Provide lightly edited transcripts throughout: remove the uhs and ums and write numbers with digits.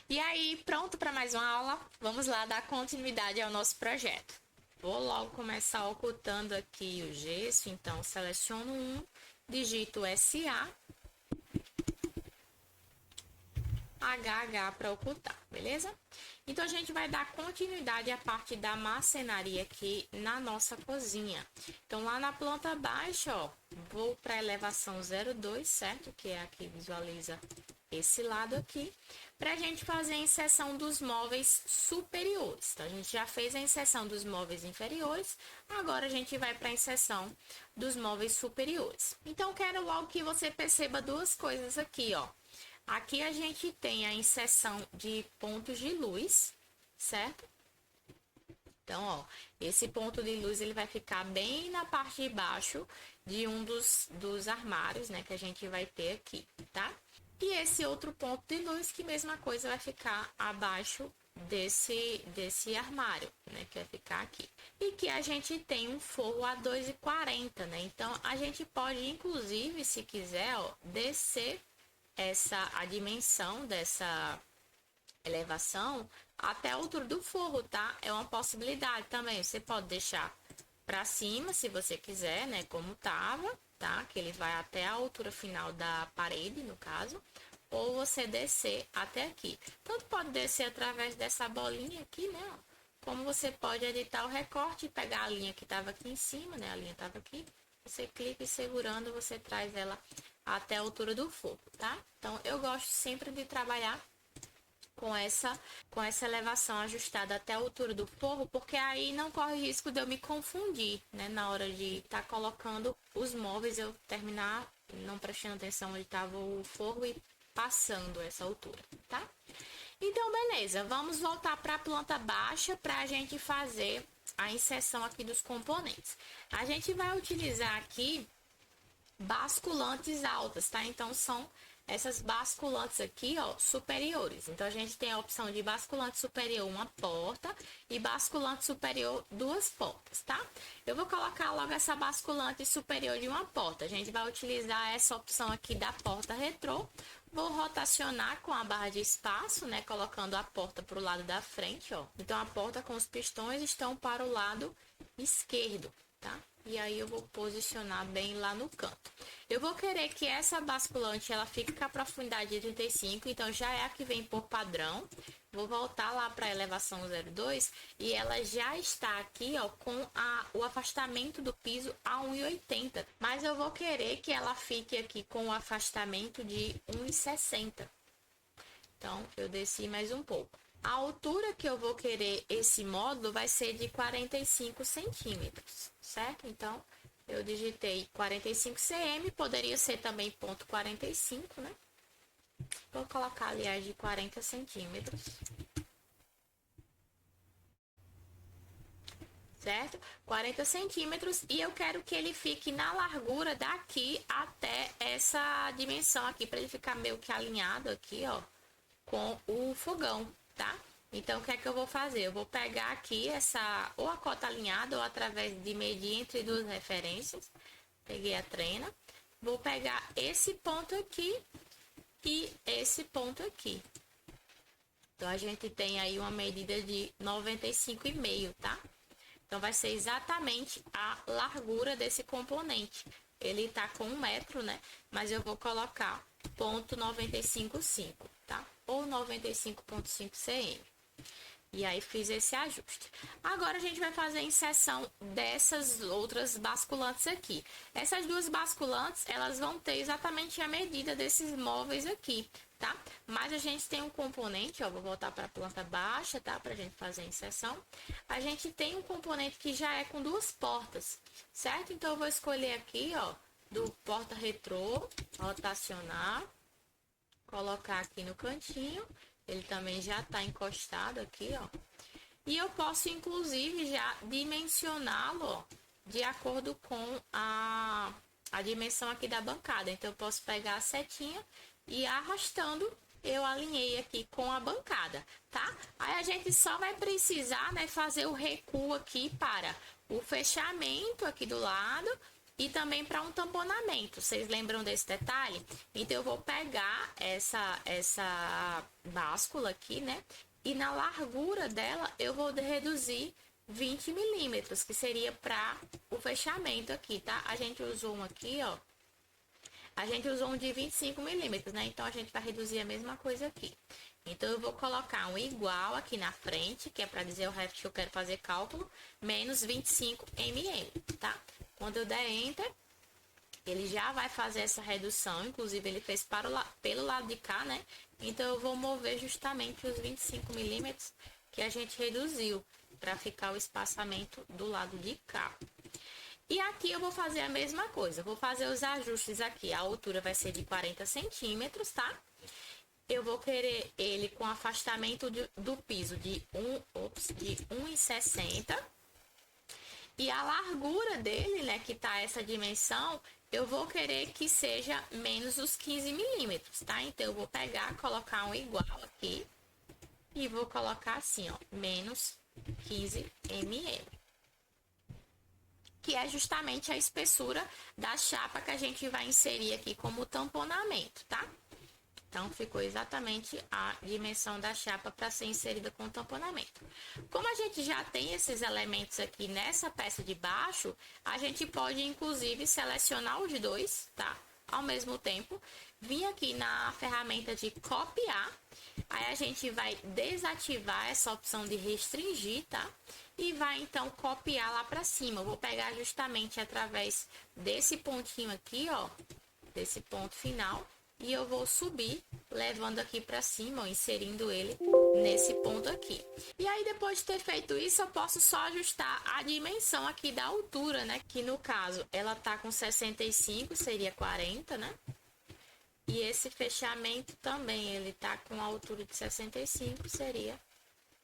E aí, pronto para mais uma aula? Vamos lá dar continuidade ao nosso projeto. Vou logo começar ocultando aqui o gesso, então seleciono um, digito SA, HH para ocultar, beleza? Então a gente vai dar continuidade à parte da marcenaria aqui na nossa cozinha. Então lá na planta baixa, ó, vou para a elevação 02, certo? Que é aqui, visualiza esse lado aqui, para a gente fazer a inserção dos móveis superiores. Então a gente já fez a inserção dos móveis inferiores, agora a gente vai para a inserção dos móveis superiores. Então quero logo que você perceba duas coisas aqui, ó. Aqui a gente tem a inserção de pontos de luz, certo? Então, ó, esse ponto de luz ele vai ficar bem na parte de baixo de um dos armários, né, que a gente vai ter aqui, tá? E esse outro ponto de luz, que mesma coisa vai ficar abaixo desse armário, né, que vai ficar aqui. E que a gente tem um forro a 2,40, né? Então, a gente pode, inclusive, se quiser, ó, descer a dimensão dessa elevação até a altura do forro, tá? É uma possibilidade também. Você pode deixar para cima, se você quiser, né? Como tava, tá? Que ele vai até a altura final da parede, no caso. Ou você descer até aqui. Tanto pode descer através dessa bolinha aqui, né? Como você pode editar o recorte e pegar a linha que tava aqui em cima, né? A linha tava aqui. Você clica e segurando, você traz ela até a altura do forro, tá? Então, eu gosto sempre de trabalhar com essa elevação ajustada até a altura do forro, porque aí não corre risco de eu me confundir, né? Na hora de estar colocando os móveis, eu terminar não prestando atenção onde estava o forro e passando essa altura, tá? Então, beleza. Vamos voltar para a planta baixa para a gente fazer a inserção aqui dos componentes. A gente vai utilizar aqui basculantes altas, tá? Então, são essas basculantes aqui, ó, superiores. Então, a gente tem a opção de basculante superior, uma porta, e basculante superior, duas portas, tá? Eu vou colocar logo essa basculante superior de uma porta. A gente vai utilizar essa opção aqui da porta retrô. Vou rotacionar com a barra de espaço, né? Colocando a porta para o lado da frente, ó. Então, a porta com os pistões estão para o lado esquerdo, tá? E aí eu vou posicionar bem lá no canto. Eu vou querer que essa basculante ela fique com a profundidade de 35, então já é a que vem por padrão. Vou voltar lá para a elevação 02 e ela já está aqui, ó, com o afastamento do piso a 1,80. Mas eu vou querer que ela fique aqui com o afastamento de 1,60. Então, eu desci mais um pouco. A altura que eu vou querer esse módulo vai ser de 45 centímetros, certo? Então, eu digitei 45 cm, poderia ser também ponto 45, né? Vou colocar, aliás, de 40 centímetros. Certo? 40 centímetros e eu quero que ele fique na largura daqui até essa dimensão aqui, para ele ficar meio que alinhado aqui, ó, com o fogão, tá? Então, o que é que eu vou fazer? Eu vou pegar aqui ou a cota alinhada, ou através de medir entre duas referências. Peguei a trena. Vou pegar esse ponto aqui e esse ponto aqui. Então, a gente tem aí uma medida de 95,5, tá? Então, vai ser exatamente a largura desse componente. Ele tá com 1 metro, né? Mas eu vou colocar ponto 95,5, tá? Ou 95,5 cm. E aí, fiz esse ajuste. Agora, a gente vai fazer a inserção dessas outras basculantes aqui. Essas duas basculantes, elas vão ter exatamente a medida desses móveis aqui, tá? Mas a gente tem um componente, ó, vou voltar para a planta baixa, tá? Pra gente fazer a inserção. A gente tem um componente que já é com duas portas, certo? Então, eu vou escolher aqui, ó, do porta retrô, rotacionar, colocar aqui no cantinho. Ele também já tá encostado aqui, ó. E eu posso, inclusive, já dimensioná-lo, ó, de acordo com a dimensão aqui da bancada. Então, eu posso pegar a setinha e arrastando, eu alinhei aqui com a bancada, tá? Aí, a gente só vai precisar, né, fazer o recuo aqui para o fechamento aqui do lado e também para um tamponamento. Vocês lembram desse detalhe? Então, eu vou pegar essa báscula aqui, né? E na largura dela, eu vou reduzir 20 milímetros, que seria para o fechamento aqui, tá? A gente usou um aqui, ó. A gente usou um de 25 milímetros, né? Então, a gente vai reduzir a mesma coisa aqui. Então, eu vou colocar um igual aqui na frente, que é para dizer o resto que eu quero fazer cálculo, menos 25 mm, tá? Quando eu der Enter, ele já vai fazer essa redução. Inclusive, ele fez pelo lado de cá, né? Então, eu vou mover justamente os 25 milímetros que a gente reduziu, para ficar o espaçamento do lado de cá. E aqui eu vou fazer a mesma coisa. Vou fazer os ajustes aqui. A altura vai ser de 40 centímetros, tá? Eu vou querer ele com afastamento do piso de 1,60. E a largura dele, né, que tá essa dimensão, eu vou querer que seja menos os 15 milímetros, tá? Então, eu vou pegar, colocar um igual aqui. E vou colocar assim, ó, menos 15 mm. Que é justamente a espessura da chapa que a gente vai inserir aqui como tamponamento, tá? Então, ficou exatamente a dimensão da chapa para ser inserida com tamponamento. Como a gente já tem esses elementos aqui nessa peça de baixo, a gente pode, inclusive, selecionar os dois, tá? Ao mesmo tempo, vir aqui na ferramenta de copiar, aí a gente vai desativar essa opção de restringir, tá? E vai, então, copiar lá para cima. Eu vou pegar justamente através desse pontinho aqui, ó, desse ponto final, e eu vou subir, levando aqui para cima, ó, inserindo ele nesse ponto aqui. E aí, depois de ter feito isso, eu posso só ajustar a dimensão aqui da altura, né? Que no caso, ela tá com 65, seria 40, né? E esse fechamento também, ele tá com a altura de 65, seria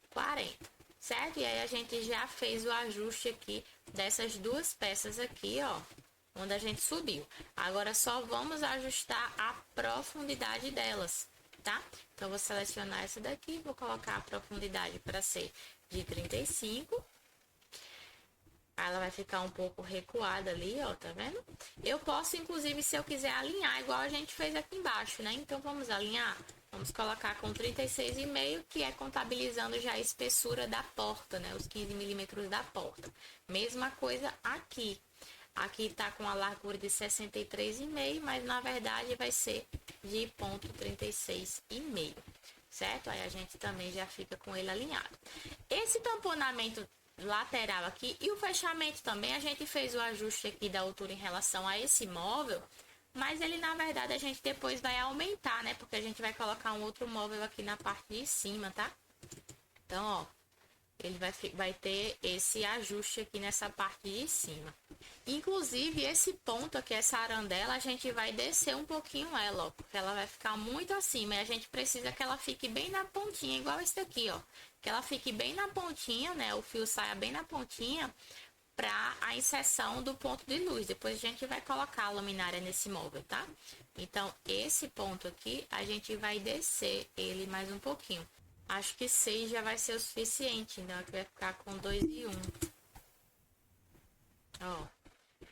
40, certo? E aí, a gente já fez o ajuste aqui dessas duas peças aqui, ó, onde a gente subiu. Agora, só vamos ajustar a profundidade delas, tá? Então, vou selecionar essa daqui, vou colocar a profundidade para ser de 35. Ela vai ficar um pouco recuada ali, ó, tá vendo? Eu posso, inclusive, se eu quiser alinhar, igual a gente fez aqui embaixo, né? Então, vamos alinhar. Vamos colocar com 36,5, que é contabilizando já a espessura da porta, né? Os 15 milímetros da porta. Mesma coisa aqui. Aqui tá com a largura de 63,5, mas na verdade vai ser de ponto 36,5, certo? Aí a gente também já fica com ele alinhado. Esse tamponamento lateral aqui e o fechamento também, a gente fez o ajuste aqui da altura em relação a esse móvel, mas ele na verdade a gente depois vai aumentar, né? Porque a gente vai colocar um outro móvel aqui na parte de cima, tá? Então, ó, ele vai ter esse ajuste aqui nessa parte de cima. Inclusive, esse ponto aqui, essa arandela, a gente vai descer um pouquinho ela, ó, porque ela vai ficar muito acima. E a gente precisa que ela fique bem na pontinha, igual esse daqui, ó. Que ela fique bem na pontinha, né? O fio saia bem na pontinha para a inserção do ponto de luz. Depois a gente vai colocar a luminária nesse móvel, tá? Então, esse ponto aqui, a gente vai descer ele mais um pouquinho. Acho que 6 já vai ser o suficiente, então aqui vai ficar com 2 e 1. Ó,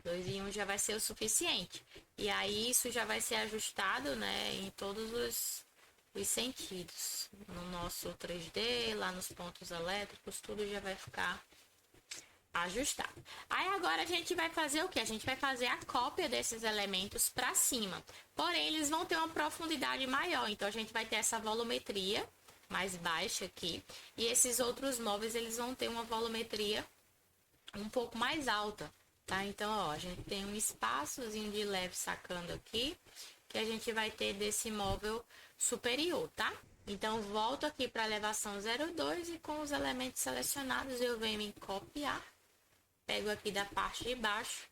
2 e 1 já vai ser o suficiente. E aí, isso já vai ser ajustado, né, em todos os sentidos. No nosso 3D, lá nos pontos elétricos, tudo já vai ficar ajustado. Aí, agora a gente vai fazer o que? A gente vai fazer a cópia desses elementos para cima. Porém, eles vão ter uma profundidade maior, então a gente vai ter essa volumetria mais baixa aqui. E esses outros móveis, eles vão ter uma volumetria um pouco mais alta, tá? Então, ó, a gente tem um espaçozinho de leve sacando aqui, que a gente vai ter desse móvel superior, tá? Então, volto aqui para a elevação 02 e com os elementos selecionados, eu venho em copiar. Pego aqui da parte de baixo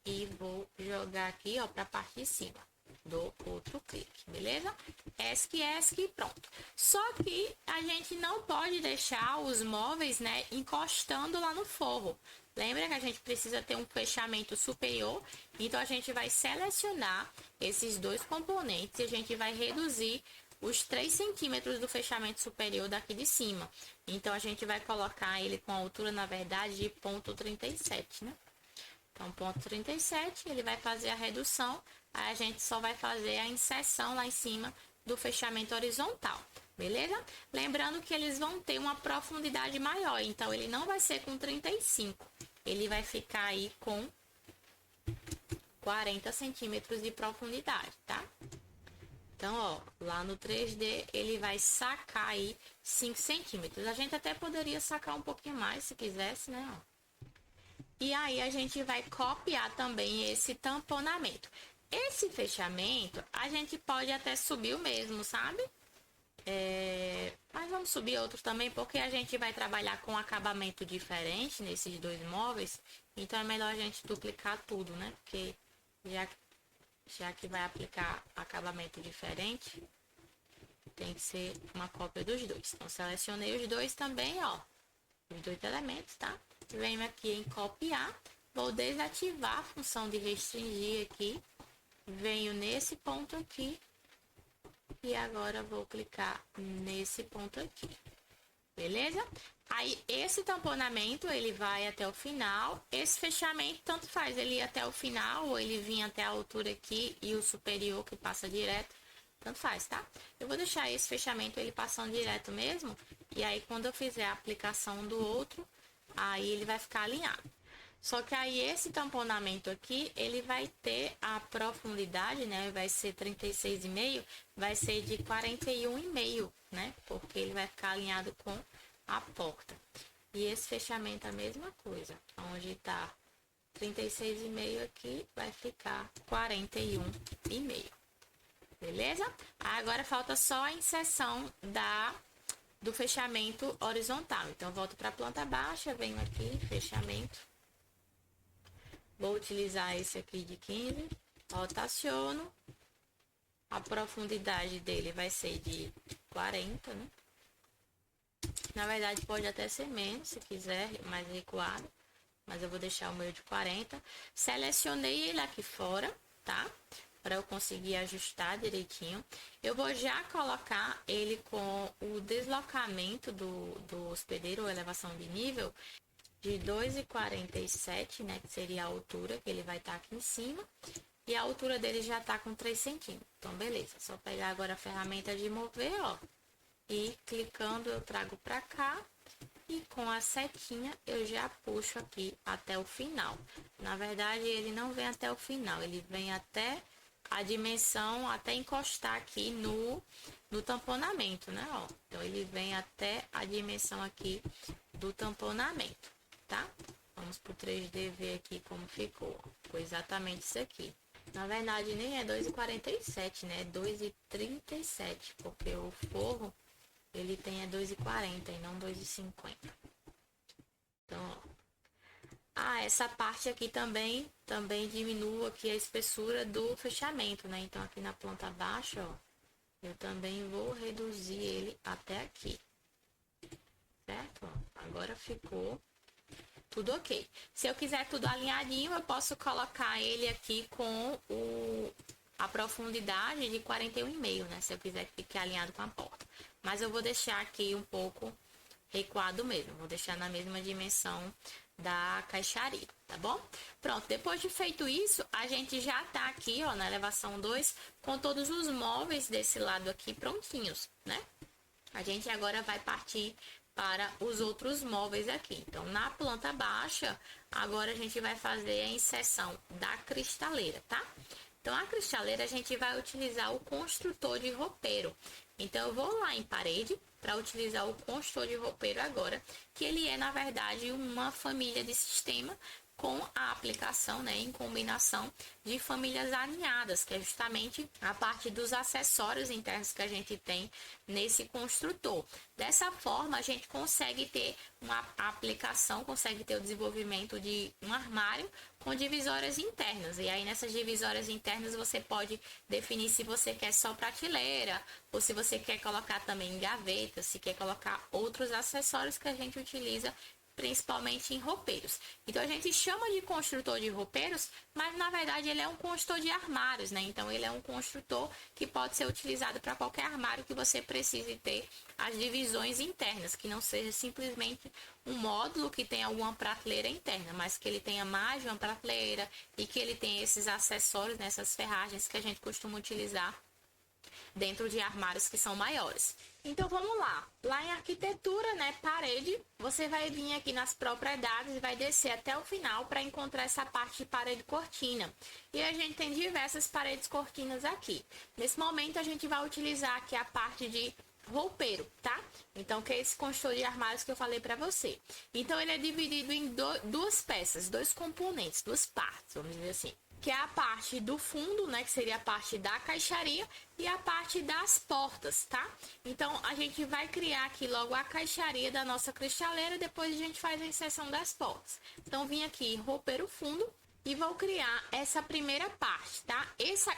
e vou jogar aqui, ó, para a parte de cima. Dou outro clique, beleza? ESC, pronto. Só que a gente não pode deixar os móveis, né, encostando lá no forro. Lembra que a gente precisa ter um fechamento superior? Então, a gente vai selecionar esses dois componentes e a gente vai reduzir os 3 centímetros do fechamento superior daqui de cima. Então, a gente vai colocar ele com a altura, na verdade, de ponto 37, né? Então, ponto 37, ele vai fazer a redução, aí a gente só vai fazer a inserção lá em cima do fechamento horizontal, beleza? Lembrando que eles vão ter uma profundidade maior, então ele não vai ser com 35, ele vai ficar aí com 40 centímetros de profundidade, tá? Então, ó, lá no 3D ele vai sacar aí 5 centímetros. A gente até poderia sacar um pouquinho mais se quisesse, né? Ó. E aí a gente vai copiar também esse tamponamento. Esse fechamento a gente pode até subir o mesmo, sabe? Mas vamos subir outro também, porque a gente vai trabalhar com acabamento diferente nesses dois móveis. Então é melhor a gente duplicar tudo, né? Porque já que vai aplicar acabamento diferente, tem que ser uma cópia dos dois. Então selecionei os dois também, ó. Os dois elementos, tá? Venho aqui em copiar, vou desativar a função de restringir aqui, venho nesse ponto aqui e agora vou clicar nesse ponto aqui, beleza? Aí esse tamponamento ele vai até o final, esse fechamento tanto faz ele ir até o final ou ele vir até a altura aqui e o superior que passa direto, tanto faz, tá? Eu vou deixar esse fechamento ele passando direto mesmo, e aí quando eu fizer a aplicação do outro, aí ele vai ficar alinhado. Só que aí esse tamponamento aqui, ele vai ter a profundidade, né? Vai ser 36,5, vai ser de 41,5, né? Porque ele vai ficar alinhado com a porta. E esse fechamento é a mesma coisa. Onde tá 36,5 aqui, vai ficar 41,5. Beleza? Agora falta só a inserção do fechamento horizontal. Então, volto para a planta baixa, venho aqui, fechamento. Vou utilizar esse aqui de 15, rotaciono. A profundidade dele vai ser de 40, né? Na verdade, pode até ser menos, se quiser, mais recuado. Mas eu vou deixar o meu de 40. Selecionei ele aqui fora, tá? Para eu conseguir ajustar direitinho. Eu vou já colocar ele com o deslocamento do hospedeiro, ou elevação de nível, de 2,47, né? Que seria a altura que ele vai estar aqui em cima. E a altura dele já tá com 3 centímetros. Então, beleza. Só pegar agora a ferramenta de mover, ó. E clicando eu trago para cá. E com a setinha eu já puxo aqui até o final. Na verdade, ele não vem até o final. Ele vem até a dimensão, até encostar aqui no tamponamento, né? Ó. Então, ele vem até a dimensão aqui do tamponamento, tá? Vamos pro 3D ver aqui como ficou. Ficou exatamente isso aqui. Na verdade, nem é 2,47, né? É 2,37, porque o forro, ele tem 2,40 e não 2,50. Então, ó. Essa parte aqui também diminua aqui a espessura do fechamento, né? Então, aqui na planta baixa, ó, eu também vou reduzir ele até aqui. Certo? Ó, agora ficou tudo ok. Se eu quiser tudo alinhadinho, eu posso colocar ele aqui com a profundidade de 41,5, né? Se eu quiser que fique alinhado com a porta. Mas eu vou deixar aqui um pouco recuado mesmo. Vou deixar na mesma dimensão da caixaria, tá bom? Pronto, depois de feito isso, a gente já tá aqui, ó, na elevação 2, com todos os móveis desse lado aqui prontinhos, né? A gente agora vai partir para os outros móveis aqui. Então, na planta baixa, agora a gente vai fazer a inserção da cristaleira, tá? Então, a cristaleira a gente vai utilizar o construtor de roupeiro. Então, eu vou lá em parede para utilizar o construtor de roupeiro agora, que ele é, na verdade, uma família de sistema com a aplicação, né, em combinação de famílias alinhadas, que é justamente a parte dos acessórios internos que a gente tem nesse construtor. Dessa forma, a gente consegue ter uma aplicação, consegue ter o desenvolvimento de um armário com divisórias internas. E aí, nessas divisórias internas, você pode definir se você quer só prateleira, ou se você quer colocar também gaveta, se quer colocar outros acessórios que a gente utiliza principalmente em roupeiros. Então a gente chama de construtor de roupeiros, mas na verdade ele é um construtor de armários, né? Então ele é um construtor que pode ser utilizado para qualquer armário que você precise ter as divisões internas, que não seja simplesmente um módulo que tenha alguma prateleira interna, mas que ele tenha mais de uma prateleira e que ele tenha esses acessórios, nessas ferragens que a gente costuma utilizar dentro de armários que são maiores. Então vamos lá. Lá em arquitetura, né, parede, você vai vir aqui nas propriedades e vai descer até o final para encontrar essa parte de parede cortina. E a gente tem diversas paredes cortinas aqui. Nesse momento a gente vai utilizar aqui a parte de roupeiro, tá? Então, que é esse construtor de armários que eu falei para você. Então, ele é dividido em duas peças, dois componentes, duas partes, vamos dizer assim. Que é a parte do fundo, né? Que seria a parte da caixaria e a parte das portas, tá? Então, a gente vai criar aqui logo a caixaria da nossa cristaleira, depois a gente faz a inserção das portas. Então, vim aqui em roupeiro fundo e vou criar essa primeira parte, tá?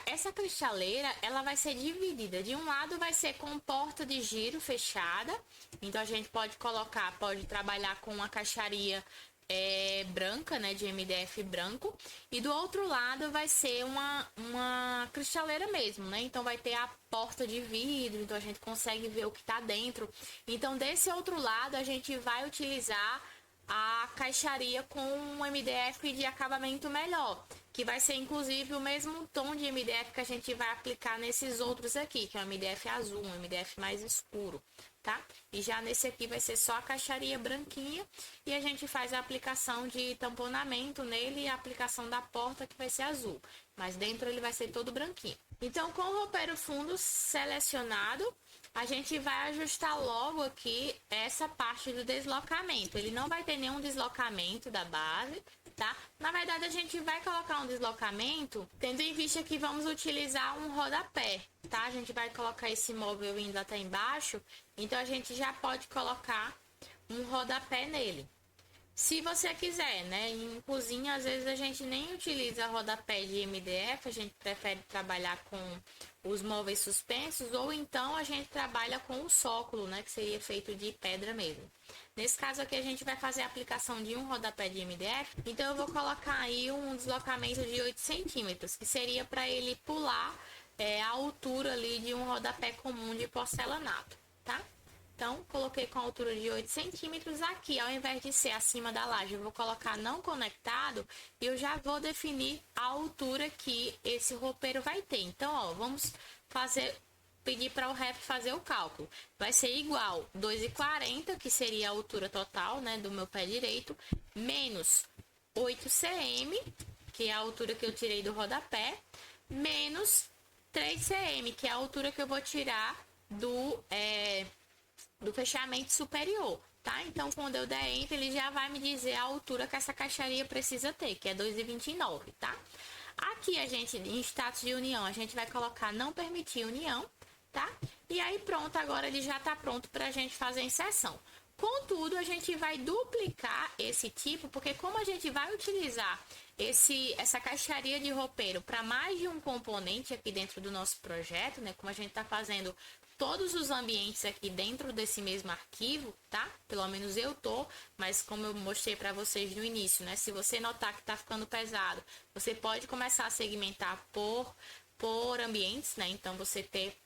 Essa cristaleira, ela vai ser dividida. De um lado vai ser com porta de giro fechada. Então, a gente pode trabalhar com uma caixaria branca, né? De MDF branco. E do outro lado vai ser uma cristaleira mesmo, né? Então, vai ter a porta de vidro. Então, a gente consegue ver o que tá dentro. Então, desse outro lado, a gente vai utilizar a caixaria com um MDF de acabamento melhor, que vai ser inclusive o mesmo tom de MDF que a gente vai aplicar nesses outros aqui, que é o MDF azul, um MDF mais escuro, tá? E já nesse aqui vai ser só a caixaria branquinha e a gente faz a aplicação de tamponamento nele e a aplicação da porta que vai ser azul, mas dentro ele vai ser todo branquinho. Então, com o roupeiro fundo selecionado, a gente vai ajustar logo aqui essa parte do deslocamento. Ele não vai ter nenhum deslocamento da base, tá? Na verdade, a gente vai colocar um deslocamento, tendo em vista que vamos utilizar um rodapé, tá? A gente vai colocar esse móvel indo até embaixo, então a gente já pode colocar um rodapé nele. Se você quiser, né? Em cozinha, às vezes a gente nem utiliza rodapé de MDF, a gente prefere trabalhar com os móveis suspensos, ou então a gente trabalha com o sócolo, né? Que seria feito de pedra mesmo. Nesse caso aqui, a gente vai fazer a aplicação de um rodapé de MDF, então eu vou colocar aí um deslocamento de 8 centímetros, que seria para ele pular a altura ali de um rodapé comum de porcelanato, tá? Então, coloquei com a altura de 8 centímetros. Aqui, ao invés de ser acima da laje, eu vou colocar não conectado e eu já vou definir a altura que esse roupeiro vai ter. Então, ó, vamos pedir para o ref fazer o cálculo. Vai ser igual 2,40, que seria a altura total, né, do meu pé direito, menos 8 cm, que é a altura que eu tirei do rodapé, menos 3 cm, que é a altura que eu vou tirar do fechamento superior, tá? Então, quando eu der enter, ele já vai me dizer a altura que essa caixaria precisa ter, que é 2,29, tá? Aqui, a gente, em status de união, a gente vai colocar não permitir união, tá? E aí, pronto, agora ele já tá pronto pra gente fazer a inserção. Contudo, a gente vai duplicar esse tipo, porque como a gente vai utilizar essa caixaria de roupeiro para mais de um componente aqui dentro do nosso projeto, né? Como a gente está fazendo todos os ambientes aqui dentro desse mesmo arquivo, tá? Pelo menos eu tô, mas como eu mostrei para vocês no início, né? Se você notar que tá ficando pesado, você pode começar a segmentar por ambientes, né? Então, você ter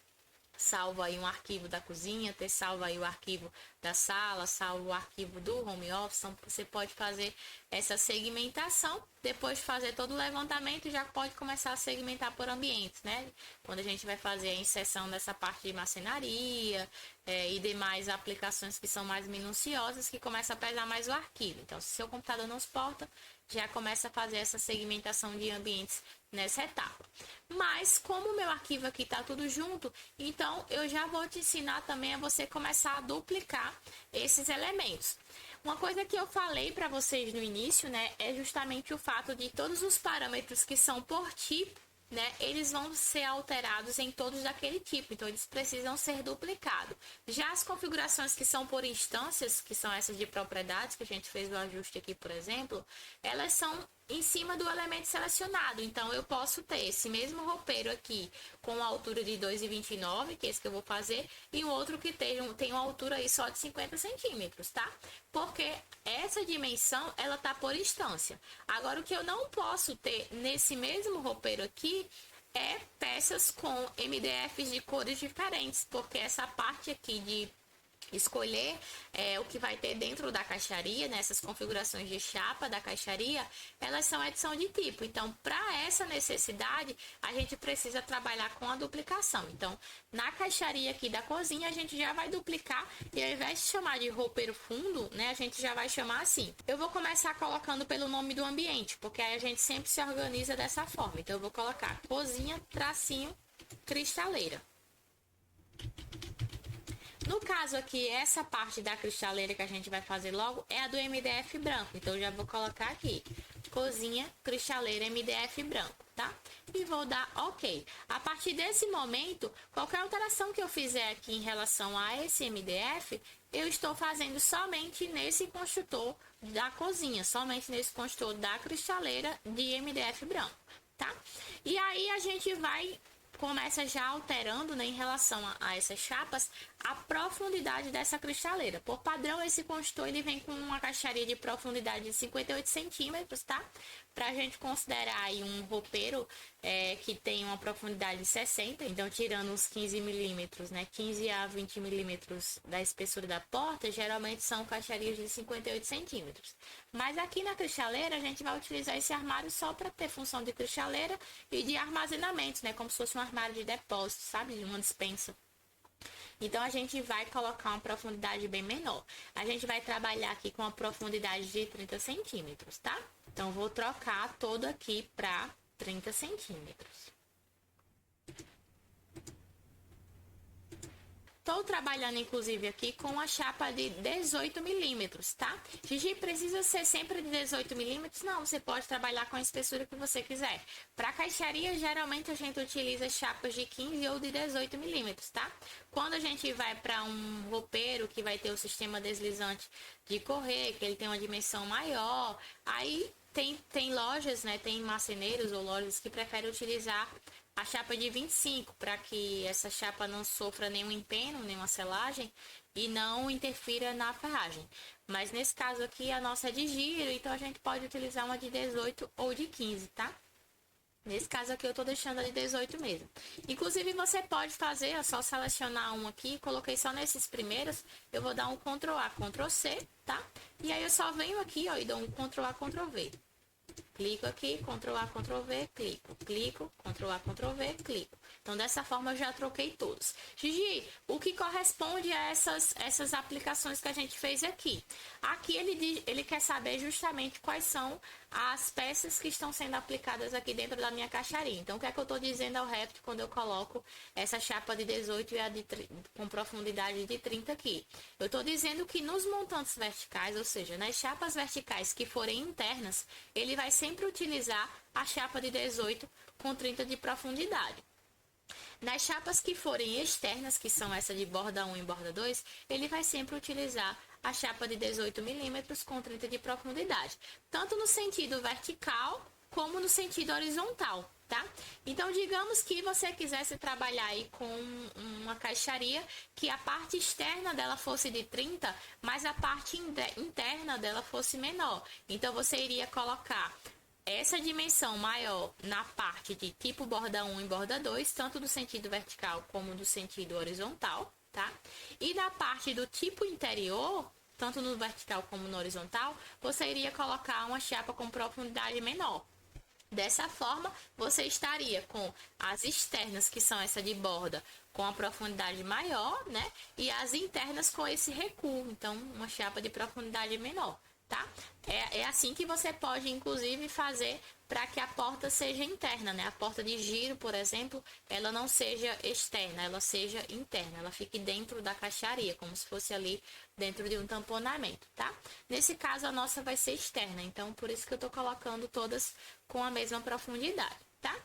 salvo aí um arquivo da cozinha, ter salvo aí o arquivo da sala, salvo o arquivo do home office. Então, você pode fazer essa segmentação, depois de fazer todo o levantamento, já pode começar a segmentar por ambientes, né? Quando a gente vai fazer a inserção dessa parte de marcenaria e demais aplicações que são mais minuciosas, que começa a pesar mais o arquivo. Então, se seu computador não suporta, já começa a fazer essa segmentação de ambientes nessa etapa. Mas como o meu arquivo aqui tá tudo junto, então eu já vou te ensinar também a você começar a duplicar esses elementos. Uma coisa que eu falei para vocês no início, né, é justamente o fato de todos os parâmetros que são por tipo, né, eles vão ser alterados em todos daquele tipo, então eles precisam ser duplicados. Já as configurações que são por instâncias, que são essas de propriedades, que a gente fez o ajuste aqui, por exemplo, elas são em cima do elemento selecionado. Então, eu posso ter esse mesmo roupeiro aqui com a altura de 2,29, que é esse que eu vou fazer, e o outro que tem uma altura aí só de 50 centímetros, tá? Porque essa dimensão, ela tá por instância. Agora, o que eu não posso ter nesse mesmo roupeiro aqui é peças com MDFs de cores diferentes, porque essa parte aqui de escolher o que vai ter dentro da caixaria, nessas configurações de chapa da caixaria, elas são edição de tipo. Então, para essa necessidade, a gente precisa trabalhar com a duplicação. Então, na caixaria aqui da cozinha, a gente já vai duplicar e ao invés de chamar de roupeiro fundo, né, a gente já vai chamar assim. Eu vou começar colocando pelo nome do ambiente, porque aí a gente sempre se organiza dessa forma. Então, eu vou colocar cozinha, tracinho, cristaleira. No caso aqui, essa parte da cristaleira que a gente vai fazer logo é a do MDF branco. Então, eu já vou colocar aqui, cozinha, cristaleira, MDF branco, tá? E vou dar OK. A partir desse momento, qualquer alteração que eu fizer aqui em relação a esse MDF, eu estou fazendo somente nesse construtor da cozinha, somente nesse construtor da cristaleira de MDF branco, tá? E aí, a gente começa já alterando, né, em relação a essas chapas, a profundidade dessa cristaleira. Por padrão, esse construtor ele vem com uma caixaria de profundidade de 58 centímetros, tá? Pra gente considerar aí um roupeiro que tem uma profundidade de 60, então tirando uns 15 milímetros, né, 15 a 20 milímetros da espessura da porta, geralmente são caixarias de 58 centímetros. Mas aqui na cristaleira, a gente vai utilizar esse armário só para ter função de cristaleira e de armazenamento, né, como se fosse um armário de depósito, sabe, de uma despensa. Então, a gente vai colocar uma profundidade bem menor. A gente vai trabalhar aqui com uma profundidade de 30 centímetros, tá? Então, vou trocar todo aqui para 30 centímetros. Estou trabalhando, inclusive, aqui com a chapa de 18 milímetros, tá? Gigi, precisa ser sempre de 18 milímetros? Não, você pode trabalhar com a espessura que você quiser. Para caixaria, geralmente a gente utiliza chapas de 15 ou de 18 milímetros, tá? Quando a gente vai para um roupeiro que vai ter o sistema deslizante de correr, que ele tem uma dimensão maior, aí tem lojas, né? Tem marceneiros ou lojas que preferem utilizar a chapa de 25, para que essa chapa não sofra nenhum empeno, nenhuma selagem e não interfira na ferragem. Mas nesse caso aqui, a nossa é de giro, então a gente pode utilizar uma de 18 ou de 15, tá? Nesse caso aqui, eu tô deixando a de 18 mesmo. Inclusive, você pode fazer, é só selecionar um aqui, coloquei só nesses primeiros, eu vou dar um Ctrl A, Ctrl C, tá? E aí, eu só venho aqui, ó, e dou um Ctrl A, Ctrl V. Clico aqui, Ctrl A, Ctrl V, clico, Ctrl A, Ctrl V, clico. Então, dessa forma, eu já troquei todos. Gigi, o que corresponde a essas aplicações que a gente fez aqui? Aqui, ele quer saber justamente quais são as peças que estão sendo aplicadas aqui dentro da minha caixaria. Então, o que é que eu estou dizendo ao Revit quando eu coloco essa chapa de 18 e a com profundidade de 30 aqui? Eu estou dizendo que nos montantes verticais, ou seja, nas chapas verticais que forem internas, ele vai sempre utilizar a chapa de 18 com 30 de profundidade. Nas chapas que forem externas, que são essa de borda 1 e borda 2, ele vai sempre utilizar a chapa de 18 milímetros com 30 de profundidade, tanto no sentido vertical como no sentido horizontal, tá? Então, digamos que você quisesse trabalhar aí com uma caixaria que a parte externa dela fosse de 30, mas a parte interna dela fosse menor. Então, você iria colocar essa dimensão maior na parte de tipo borda 1 e borda 2, tanto do sentido vertical como do sentido horizontal, tá? E na parte do tipo interior, tanto no vertical como no horizontal, você iria colocar uma chapa com profundidade menor. Dessa forma, você estaria com as externas, que são essa de borda, com a profundidade maior, né? E as internas com esse recuo, então uma chapa de profundidade menor, tá? É assim que você pode, inclusive, fazer para que a porta seja interna, né? A porta de giro, por exemplo, ela não seja externa, ela seja interna, ela fique dentro da caixaria, como se fosse ali dentro de um tamponamento, tá? Nesse caso, a nossa vai ser externa, então por isso que eu tô colocando todas com a mesma profundidade, tá?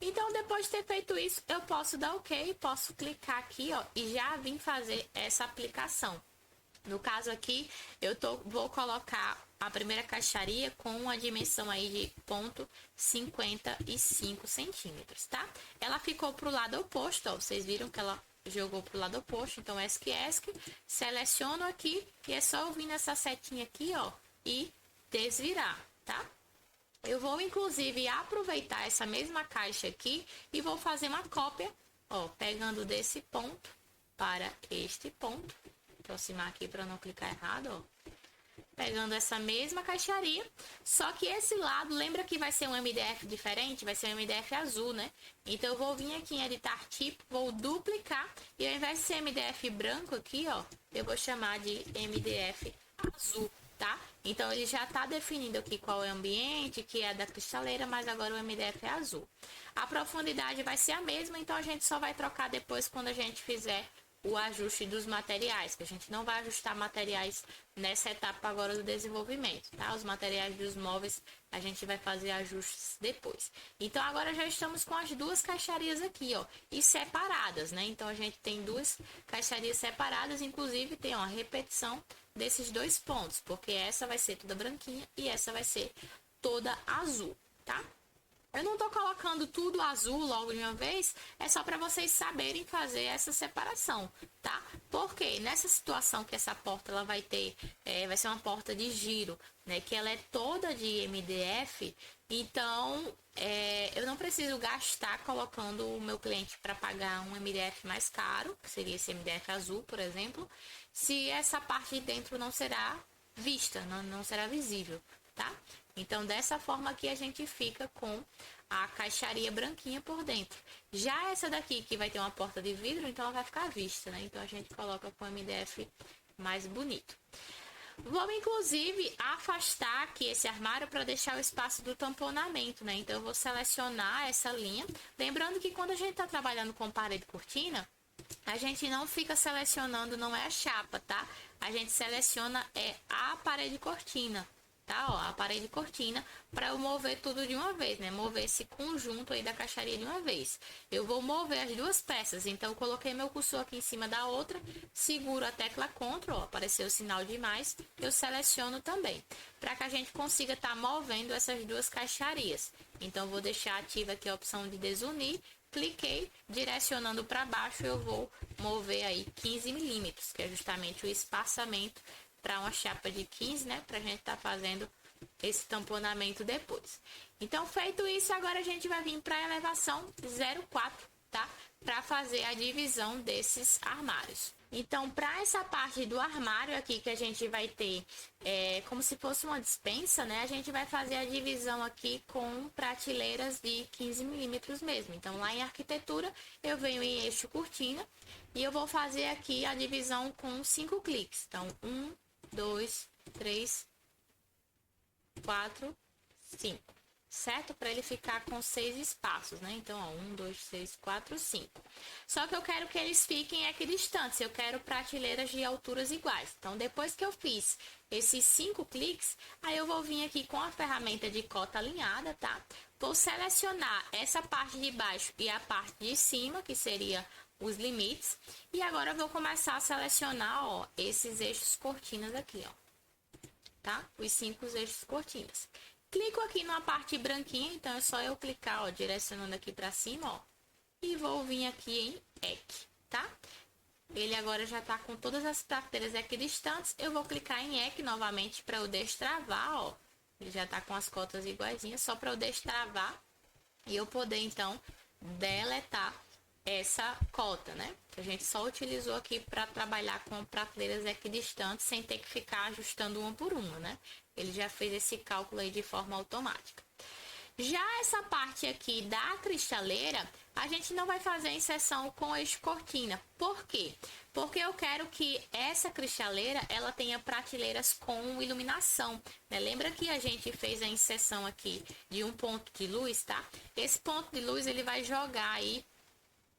Então, depois de ter feito isso, eu posso dar OK, posso clicar aqui, ó, e já vim fazer essa aplicação. No caso aqui, vou colocar a primeira caixaria com uma dimensão aí de 0,55 centímetros, tá? Ela ficou pro lado oposto, ó, vocês viram que ela jogou pro lado oposto, então ESC, seleciono aqui e é só eu vir nessa setinha aqui, ó, e desvirar, tá? Eu vou, inclusive, aproveitar essa mesma caixa aqui e vou fazer uma cópia, ó, pegando desse ponto para este ponto. Aproximar aqui para não clicar errado, ó. Pegando essa mesma caixaria, só que esse lado, lembra que vai ser um MDF diferente? Vai ser um MDF azul, né? Então, eu vou vir aqui em editar tipo, vou duplicar e ao invés de ser MDF branco aqui, ó, eu vou chamar de MDF azul, tá? Então, ele já tá definindo aqui qual é o ambiente, que é da cristaleira, mas agora o MDF é azul. A profundidade vai ser a mesma, então a gente só vai trocar depois quando a gente fizer o ajuste dos materiais, que a gente não vai ajustar materiais nessa etapa agora do desenvolvimento, tá? Os materiais dos móveis a gente vai fazer ajustes depois. Então, agora já estamos com as duas caixarias aqui, ó, e separadas, né? Então, a gente tem duas caixarias separadas, inclusive tem uma repetição desses dois pontos, porque essa vai ser toda branquinha e essa vai ser toda azul, tá? Eu não tô colocando tudo azul logo de uma vez, é só para vocês saberem fazer essa separação, tá? Porque nessa situação que essa porta ela vai ter, vai ser uma porta de giro, né? Que ela é toda de MDF, então eu não preciso gastar colocando o meu cliente para pagar um MDF mais caro, que seria esse MDF azul, por exemplo, se essa parte de dentro não será vista, não será visível, tá? Então, dessa forma aqui, a gente fica com a caixaria branquinha por dentro. Já essa daqui, que vai ter uma porta de vidro, então ela vai ficar à vista, né? Então, a gente coloca com MDF mais bonito. Vamos, inclusive, afastar aqui esse armário para deixar o espaço do tamponamento, né? Então, eu vou selecionar essa linha. Lembrando que quando a gente está trabalhando com parede cortina, a gente não fica selecionando, não é a chapa, tá? A gente seleciona a parede cortina. Tá, ó, a parede cortina para eu mover tudo de uma vez, né? Mover esse conjunto aí da caixaria de uma vez. Eu vou mover as duas peças, então eu coloquei meu cursor aqui em cima da outra, seguro a tecla Ctrl, ó, apareceu o sinal de mais, eu seleciono também, para que a gente consiga estar movendo essas duas caixarias. Então, vou deixar ativa aqui a opção de desunir, cliquei, direcionando para baixo, eu vou mover aí 15 milímetros, que é justamente o espaçamento para uma chapa de 15, né? Para a gente tá fazendo esse tamponamento depois. Então, feito isso, agora a gente vai vir para a elevação 04, tá? Para fazer a divisão desses armários. Então, para essa parte do armário aqui que a gente vai ter como se fosse uma despensa, né? A gente vai fazer a divisão aqui com prateleiras de 15 milímetros mesmo. Então, lá em arquitetura, eu venho em eixo cortina e eu vou fazer aqui a divisão com 5 cliques. Então, 1, 2, 3, 4, 5, certo? Para ele ficar com 6 espaços, né? Então, ó, 1, 2, 3, 4, 5. Só que eu quero que eles fiquem equidistantes, eu quero prateleiras de alturas iguais. Então, depois que eu fiz esses 5 cliques, aí eu vou vir aqui com a ferramenta de cota alinhada, tá? Vou selecionar essa parte de baixo e a parte de cima, que seria os limites, e agora eu vou começar a selecionar, ó, esses eixos cortinas aqui, ó, tá? Os 5 eixos cortinas. Clico aqui numa parte branquinha, então é só eu clicar, ó, direcionando aqui para cima, ó, e vou vir aqui em EQ, tá? Ele agora já tá com todas as prateleiras equidistantes, eu vou clicar em EQ novamente para eu destravar, ó, ele já tá com as cotas iguaizinhas, só para eu destravar e eu poder, então, deletar essa cota, né? Que a gente só utilizou aqui para trabalhar com prateleiras equidistantes sem ter que ficar ajustando uma por uma, né? Ele já fez esse cálculo aí de forma automática. Já essa parte aqui da cristaleira, a gente não vai fazer a inserção com eixo cortina. Por quê? Porque eu quero que essa cristaleira, ela tenha prateleiras com iluminação, né? Lembra que a gente fez a inserção aqui de um ponto de luz, tá? Esse ponto de luz, ele vai jogar aí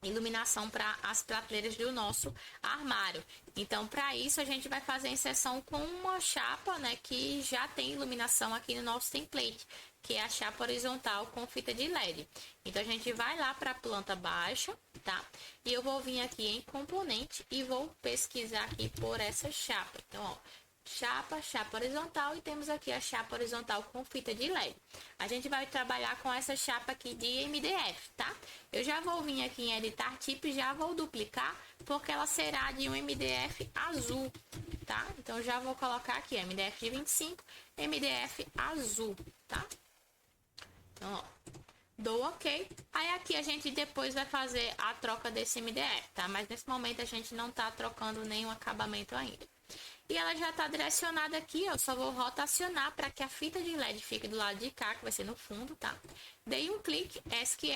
iluminação para as prateleiras do nosso armário. Então, para isso, a gente vai fazer a inserção com uma chapa, né, que já tem iluminação aqui no nosso template, que é a chapa horizontal com fita de LED. Então, a gente vai lá para a planta baixa, tá? E eu vou vir aqui em componente e vou pesquisar aqui por essa chapa. Então, ó, chapa, chapa horizontal e temos aqui a chapa horizontal com fita de LED. A gente vai trabalhar com essa chapa aqui de MDF, tá? Eu já vou vir aqui em editar tipo e já vou duplicar, porque ela será de um MDF azul, tá? Então já vou colocar aqui MDF de 25, MDF azul, tá? Então, ó, dou ok. Aí aqui a gente depois vai fazer a troca desse MDF, tá? Mas nesse momento a gente não tá trocando nenhum acabamento ainda. E ela já tá direcionada aqui, eu só vou rotacionar para que a fita de LED fique do lado de cá, que vai ser no fundo, tá? Dei um clique, ESC,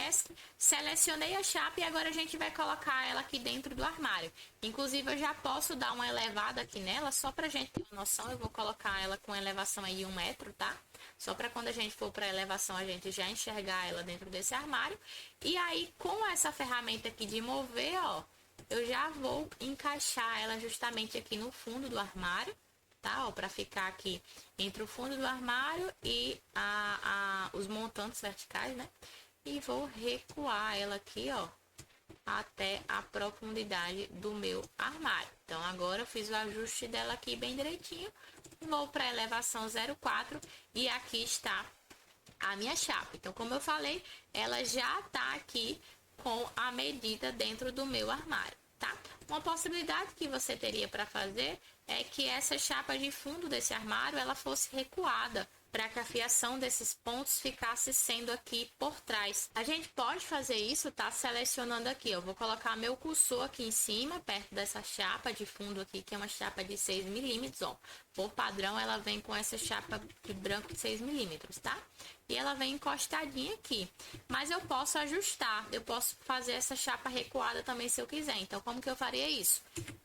selecionei a chapa e agora a gente vai colocar ela aqui dentro do armário. Inclusive, eu já posso dar uma elevada aqui nela, só pra gente ter uma noção, eu vou colocar ela com elevação aí de 1 metro, tá? Só para quando a gente for para elevação, a gente já enxergar ela dentro desse armário. E aí, com essa ferramenta aqui de mover, ó, eu já vou encaixar ela justamente aqui no fundo do armário, tá? Ó, para ficar aqui entre o fundo do armário e os montantes verticais, né? E vou recuar ela aqui, ó, até a profundidade do meu armário. Então, agora eu fiz o ajuste dela aqui bem direitinho. Vou para elevação 0,4 e aqui está a minha chapa. Então, como eu falei, ela já tá aqui com a medida dentro do meu armário, tá? Uma possibilidade que você teria para fazer é que essa chapa de fundo desse armário ela fosse recuada para que a fiação desses pontos ficasse sendo aqui por trás. A gente pode fazer isso, tá? Selecionando aqui, eu vou colocar meu cursor aqui em cima, perto dessa chapa de fundo aqui, que é uma chapa de 6 milímetros, ó. Por padrão, ela vem com essa chapa de branco de 6 milímetros, tá? E ela vem encostadinha aqui. Mas eu posso ajustar, eu posso fazer essa chapa recuada também se eu quiser. Então, como que eu faria isso?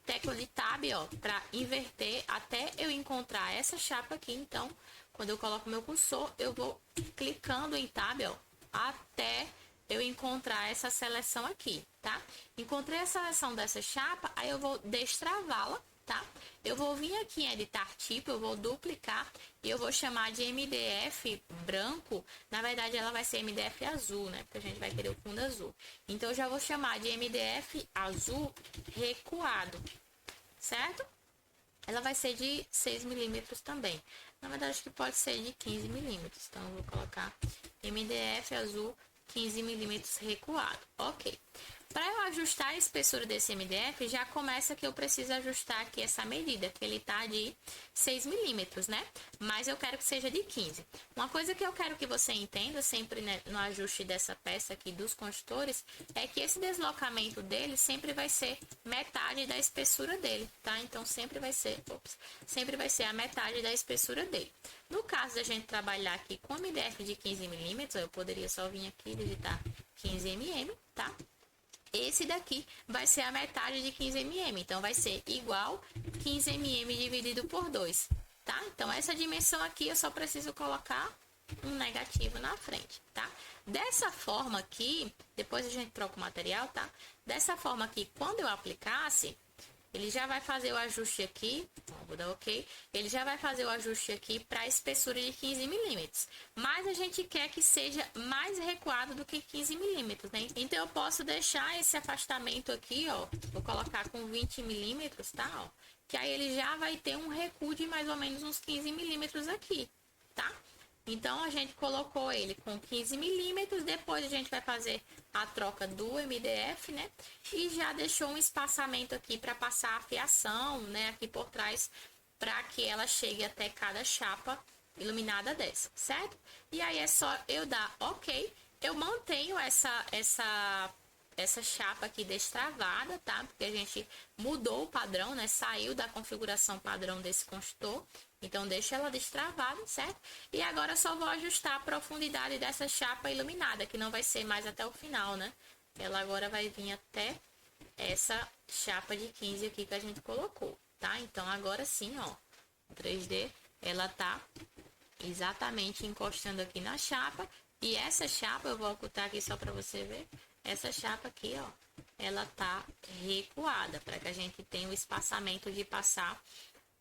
Tecla de Tab, ó, para inverter até eu encontrar essa chapa aqui. Então, quando eu coloco meu cursor, eu vou clicando em Tab, ó, até eu encontrar essa seleção aqui, tá? Encontrei a seleção dessa chapa, aí eu vou destravá-la, tá? Eu vou vir aqui em editar tipo, eu vou duplicar e eu vou chamar de MDF branco. Na verdade, ela vai ser MDF azul, né? Porque a gente vai querer o fundo azul. Então, eu já vou chamar de MDF azul recuado, certo? Ela vai ser de 6 milímetros também. Na verdade, acho que pode ser de 15 milímetros. Então, eu vou colocar MDF azul 15 milímetros recuado. Ok. Para eu ajustar a espessura desse MDF, já começa que eu preciso ajustar aqui essa medida, que ele tá de 6 milímetros, né? Mas eu quero que seja de 15. Uma coisa que eu quero que você entenda sempre, né, no ajuste dessa peça aqui dos constores, é que esse deslocamento dele sempre vai ser metade da espessura dele, tá? Então, sempre vai ser a metade da espessura dele. No caso da gente trabalhar aqui com MDF de 15 milímetros, eu poderia só vir aqui e digitar 15 mm, tá? Esse daqui vai ser a metade de 15 mm, então vai ser igual 15 mm dividido por 2, tá? Então, essa dimensão aqui eu só preciso colocar um negativo na frente, tá? Dessa forma aqui, depois a gente troca o material, tá? Dessa forma aqui, quando eu aplicasse, ele já vai fazer o ajuste aqui, vou dar ok, ele já vai fazer o ajuste aqui para a espessura de 15 milímetros, mas a gente quer que seja mais recuado do que 15 milímetros, né? Então, eu posso deixar esse afastamento aqui, ó, vou colocar com 20 milímetros, tá? Ó, que aí ele já vai ter um recuo de mais ou menos uns 15 milímetros aqui, tá? Então, a gente colocou ele com 15 milímetros, depois a gente vai fazer a troca do MDF, né? E já deixou um espaçamento aqui para passar a fiação, né? Aqui por trás, para que ela chegue até cada chapa iluminada dessa, certo? E aí é só eu dar ok. Eu mantenho essa chapa aqui destravada, tá? Porque a gente mudou o padrão, né? Saiu da configuração padrão desse construtor. Então, deixa ela destravada, certo? E agora só vou ajustar a profundidade dessa chapa iluminada, que não vai ser mais até o final, né? Ela agora vai vir até essa chapa de 15 aqui que a gente colocou, tá? Então, agora sim, ó, 3D, ela tá exatamente encostando aqui na chapa. E essa chapa, eu vou ocultar aqui só para você ver. Essa chapa aqui, ó, ela tá recuada, para que a gente tenha o espaçamento de passar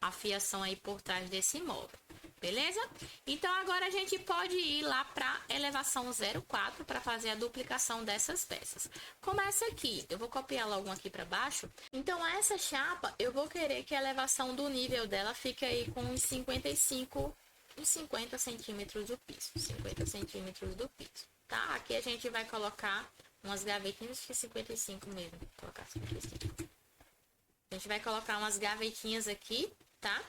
a fiação aí por trás desse móvel. Beleza? Então, agora a gente pode ir lá para elevação 04 para fazer a duplicação dessas peças. Começa aqui, eu vou copiar logo aqui para baixo. Então, essa chapa, eu vou querer que a elevação do nível dela fique aí com uns 50 centímetros do piso. 50 centímetros do piso, tá? Aqui a gente vai colocar umas gavetinhas de 55 mesmo. Vou colocar 55. A gente vai colocar umas gavetinhas aqui, tá?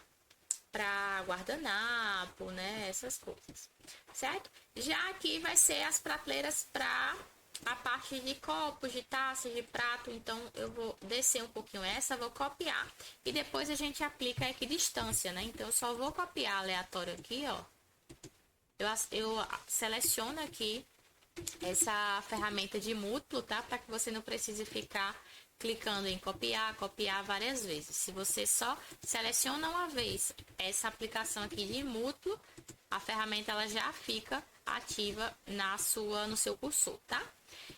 Para guardanapo, né? Essas coisas, certo? Já aqui vai ser as prateleiras para a parte de copos, de taças, de prato. Então, eu vou descer um pouquinho essa, vou copiar e depois a gente aplica a equidistância, né? Então, eu só vou copiar aleatório aqui, ó. Eu seleciono aqui essa ferramenta de múltiplo, tá? Para que você não precise ficar clicando em copiar várias vezes. Se você só seleciona uma vez essa aplicação aqui de múltiplo, a ferramenta ela já fica ativa no seu cursor, tá?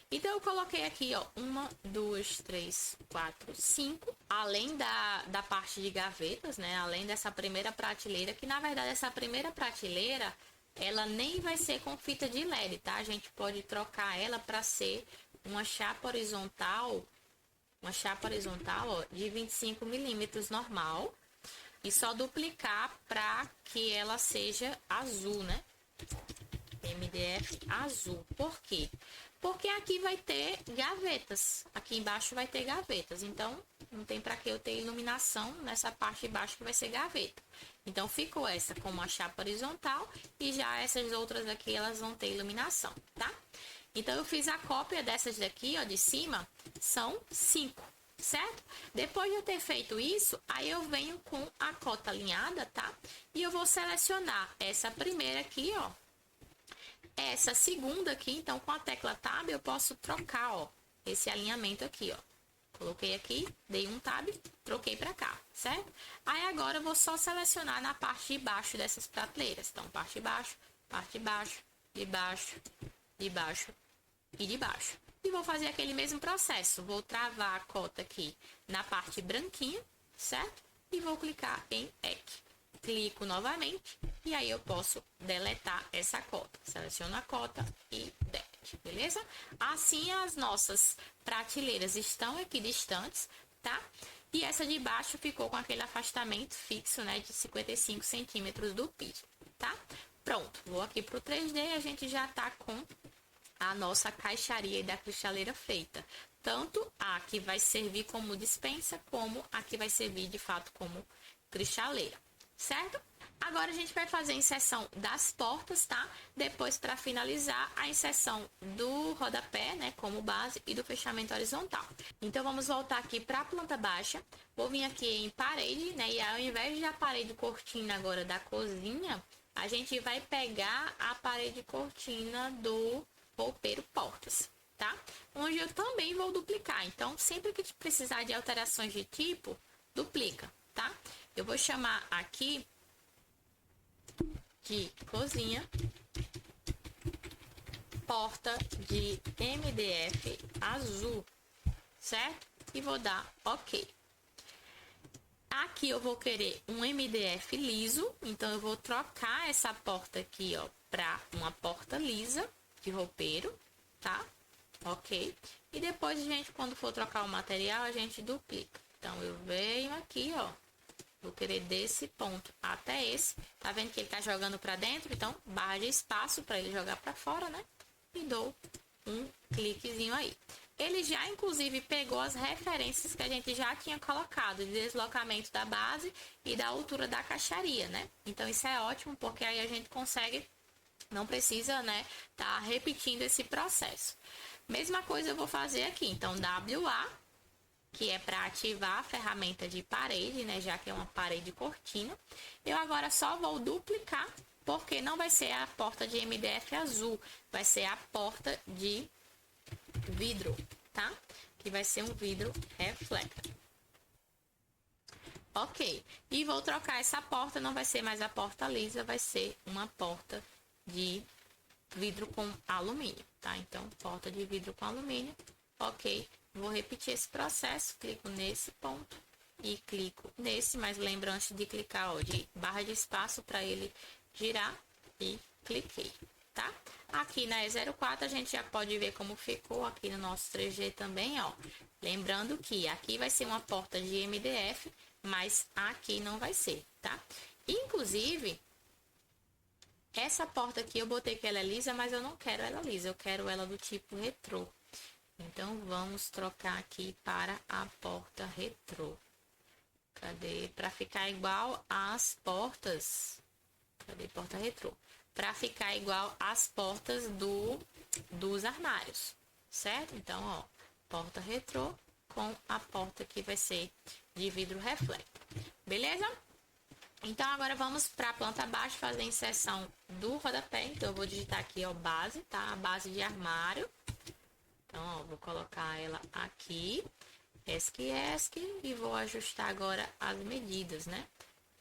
Então, eu coloquei aqui, ó, 1, 2, 3, 4, 5, além da parte de gavetas, né? Além dessa primeira prateleira, que na verdade essa primeira prateleira, ela nem vai ser com fita de LED, tá? A gente pode trocar ela para ser uma chapa horizontal, ó, de 25 milímetros normal, e só duplicar para que ela seja azul, né? MDF azul. Por quê? Porque aqui vai ter gavetas. Aqui embaixo vai ter gavetas. Então, não tem para que eu ter iluminação nessa parte de baixo que vai ser gaveta. Então, ficou essa como a chapa horizontal e já essas outras aqui, elas vão ter iluminação, tá? Então, eu fiz a cópia dessas daqui, ó, de cima, são 5, certo? Depois de eu ter feito isso, aí eu venho com a cota alinhada, tá? E eu vou selecionar essa primeira aqui, ó. Essa segunda aqui, então, com a tecla Tab, eu posso trocar, ó, esse alinhamento aqui, ó. Coloquei aqui, dei um Tab, troquei para cá, certo? Aí, agora, eu vou só selecionar na parte de baixo dessas prateleiras. Então, parte de baixo, de baixo, de baixo e de baixo. E vou fazer aquele mesmo processo. Vou travar a cota aqui na parte branquinha, certo? E vou clicar em EQ. Clico novamente e aí eu posso deletar essa cota. Seleciono a cota e delete, beleza? Assim as nossas prateleiras estão equidistantes, tá? E essa de baixo ficou com aquele afastamento fixo, né, de 55 centímetros do piso, tá? Pronto, vou aqui pro 3D e a gente já tá com a nossa caixaria da cristaleira feita. Tanto a que vai servir como dispensa, como a que vai servir de fato como cristaleira. Certo? Agora a gente vai fazer a inserção das portas, tá? Depois, para finalizar, a inserção do rodapé, né, como base, e do fechamento horizontal. Então, vamos voltar aqui para a planta baixa. Vou vir aqui em parede, né? E ao invés de a parede cortina agora da cozinha, a gente vai pegar a parede cortina do roupeiro portas, tá? Onde eu também vou duplicar. Então, sempre que precisar de alterações de tipo, duplica, tá? Eu vou chamar aqui de cozinha, porta de MDF azul, certo? E vou dar OK. Aqui eu vou querer um MDF liso, então eu vou trocar essa porta aqui, ó, para uma porta lisa de roupeiro, tá? OK. E depois, gente, quando for trocar o material, a gente duplica. Então, eu venho aqui, ó. Vou querer desse ponto até esse. Tá vendo que ele tá jogando para dentro? Então, barra de espaço para ele jogar para fora, né? E dou um cliquezinho aí. Ele já, inclusive, pegou as referências que a gente já tinha colocado de deslocamento da base e da altura da caixaria, né? Então, isso é ótimo, porque aí a gente consegue, não precisa, né, tá repetindo esse processo. Mesma coisa eu vou fazer aqui. Então, WA, que é para ativar a ferramenta de parede, né? Já que é uma parede cortina. Eu agora só vou duplicar, porque não vai ser a porta de MDF azul, vai ser a porta de vidro, tá? Que vai ser um vidro reflector. OK. E vou trocar essa porta, não vai ser mais a porta lisa, vai ser uma porta de vidro com alumínio, tá? Então, porta de vidro com alumínio. OK. Vou repetir esse processo, clico nesse ponto e clico nesse, mas lembra antes de clicar, ó, de barra de espaço para ele girar e cliquei, tá? Aqui na E04 a gente já pode ver como ficou aqui no nosso 3G também, ó. Lembrando que aqui vai ser uma porta de MDF, mas aqui não vai ser, tá? Inclusive, essa porta aqui eu botei que ela é lisa, mas eu não quero ela lisa, eu quero ela do tipo retrô. Então, vamos trocar aqui para a porta retrô. Cadê? Para ficar igual às portas. Cadê porta retrô? Para ficar igual às portas dos armários, certo? Então, ó, porta retrô com a porta que vai ser de vidro reflexo. Beleza? Então, agora vamos para a planta baixa fazer a inserção do rodapé. Então, eu vou digitar aqui, ó, base, tá? A base de armário. Então, ó, vou colocar ela aqui, ESC, e vou ajustar agora as medidas, né?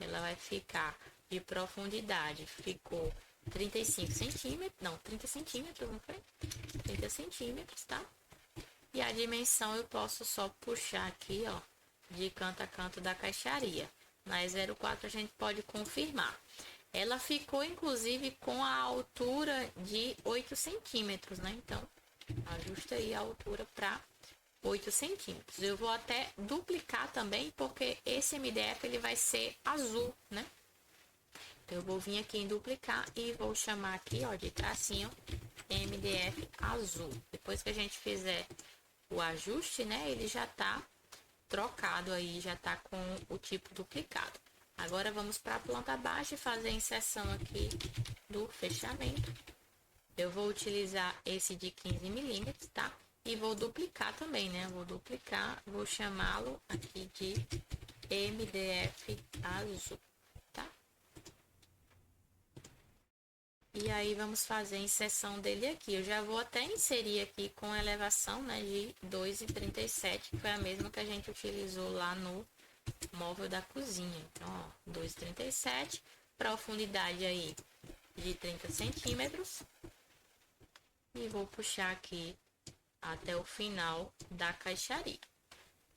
Ela vai ficar de profundidade, ficou 35 centímetros, não, 30 centímetros, não foi? 30 centímetros, tá? E a dimensão eu posso só puxar aqui, ó, de canto a canto da caixaria. Na E04 a gente pode confirmar. Ela ficou, inclusive, com a altura de 8 centímetros, né? Então, ajusta aí a altura para 8 centímetros. Eu vou até duplicar também, porque esse MDF ele vai ser azul, né? Então, eu vou vir aqui em duplicar e vou chamar aqui, ó, de tracinho MDF azul. Depois que a gente fizer o ajuste, né, ele já tá trocado aí, já tá com o tipo duplicado. Agora, vamos para a planta baixa e fazer a inserção aqui do fechamento. Eu vou utilizar esse de 15 milímetros, tá? E vou duplicar também, né? Vou duplicar, vou chamá-lo aqui de MDF azul, tá? E aí, vamos fazer a inserção dele aqui. Eu já vou até inserir aqui com elevação, né, de 2,37, que foi a mesma que a gente utilizou lá no móvel da cozinha. Então, ó, 2,37, profundidade aí de 30 centímetros. E vou puxar aqui até o final da caixaria,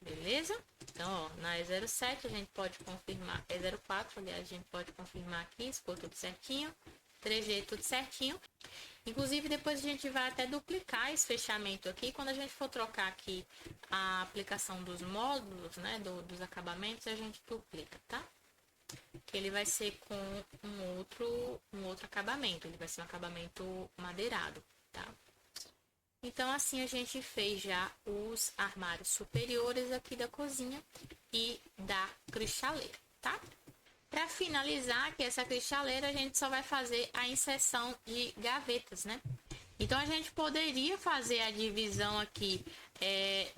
beleza? Então, ó, na E07 a gente pode confirmar, E04, aliás, a gente pode confirmar aqui, ficou tudo certinho, 3G tudo certinho. Inclusive, depois a gente vai até duplicar esse fechamento aqui, quando a gente for trocar aqui a aplicação dos módulos, né, dos acabamentos, a gente duplica, tá? Que ele vai ser com um outro acabamento, ele vai ser um acabamento madeirado, tá? Então, assim a gente fez já os armários superiores aqui da cozinha e da cristaleira, tá? Para finalizar aqui essa cristaleira, a gente só vai fazer a inserção de gavetas, né? Então, a gente poderia fazer a divisão aqui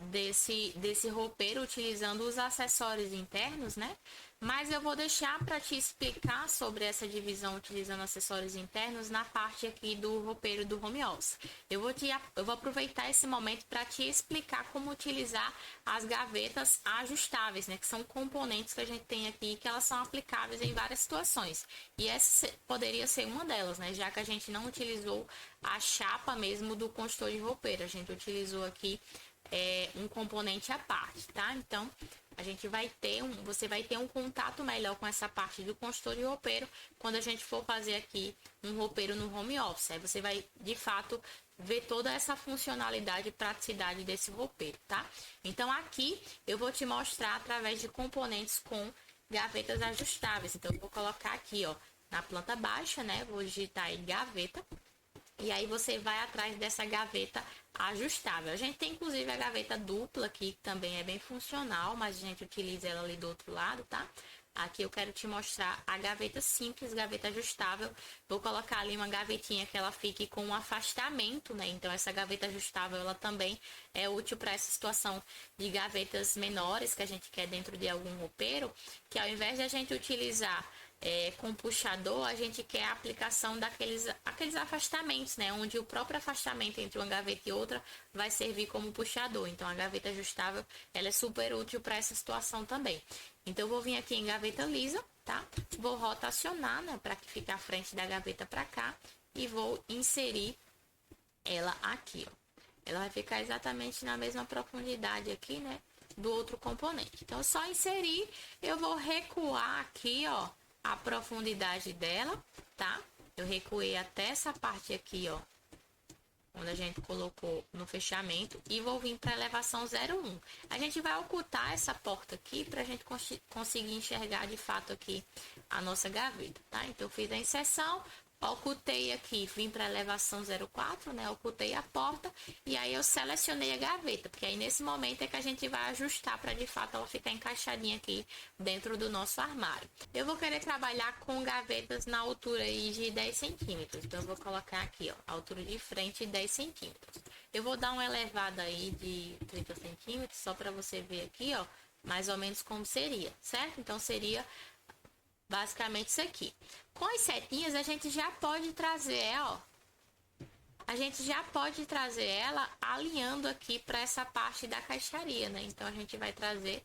desse roupeiro utilizando os acessórios internos, né? Mas eu vou deixar para te explicar sobre essa divisão utilizando acessórios internos na parte aqui do roupeiro do home office. Eu vou aproveitar esse momento para te explicar como utilizar as gavetas ajustáveis, né? Que são componentes que a gente tem aqui, que elas são aplicáveis em várias situações. E essa poderia ser uma delas, né? Já que a gente não utilizou a chapa mesmo do construtor de roupeiro. A gente utilizou aqui um componente à parte, tá? Então, você vai ter um contato melhor com essa parte do consultor de roupeiro quando a gente for fazer aqui um roupeiro no home office. Aí você vai, de fato, ver toda essa funcionalidade e praticidade desse roupeiro, tá? Então, aqui eu vou te mostrar através de componentes com gavetas ajustáveis. Então, eu vou colocar aqui, ó, na planta baixa, né? Vou digitar aí gaveta. E aí você vai atrás dessa gaveta ajustável. A gente tem inclusive a gaveta dupla aqui, que também é bem funcional, mas a gente utiliza ela ali do outro lado, tá? Aqui eu quero te mostrar a gaveta simples, gaveta ajustável. Vou colocar ali uma gavetinha que ela fique com um afastamento, né? Então essa gaveta ajustável, ela também é útil para essa situação de gavetas menores que a gente quer dentro de algum roupeiro, que ao invés de a gente utilizar com puxador, a gente quer a aplicação aqueles afastamentos, né? Onde o próprio afastamento entre uma gaveta e outra vai servir como puxador. Então, a gaveta ajustável, ela é super útil para essa situação também. Então, eu vou vir aqui em gaveta lisa, tá? Vou rotacionar, né? Para que fique a frente da gaveta para cá. E vou inserir ela aqui, ó. Ela vai ficar exatamente na mesma profundidade aqui, né? Do outro componente. Então, só inserir, eu vou recuar aqui, ó, a profundidade dela tá? Eu recuei até essa parte aqui, ó, onde a gente colocou no fechamento, e vou vir para elevação 01. A gente vai ocultar essa porta aqui para a gente conseguir enxergar de fato aqui a nossa gaveta, tá? Então, eu fiz a inserção, ocultei aqui, vim para elevação 04, né? Ocultei a porta e aí eu selecionei a gaveta, porque aí nesse momento é que a gente vai ajustar para de fato ela ficar encaixadinha aqui dentro do nosso armário. Eu vou querer trabalhar com gavetas na altura aí de 10 centímetros, então eu vou colocar aqui, ó, a altura de frente 10 centímetros. Eu vou dar uma elevada aí de 30 centímetros, só para você ver aqui, ó, mais ou menos como seria, certo? Então seria basicamente isso aqui. Com as setinhas a gente já pode trazer, ó. A gente já pode trazer ela alinhando aqui para essa parte da caixaria, né? Então a gente vai trazer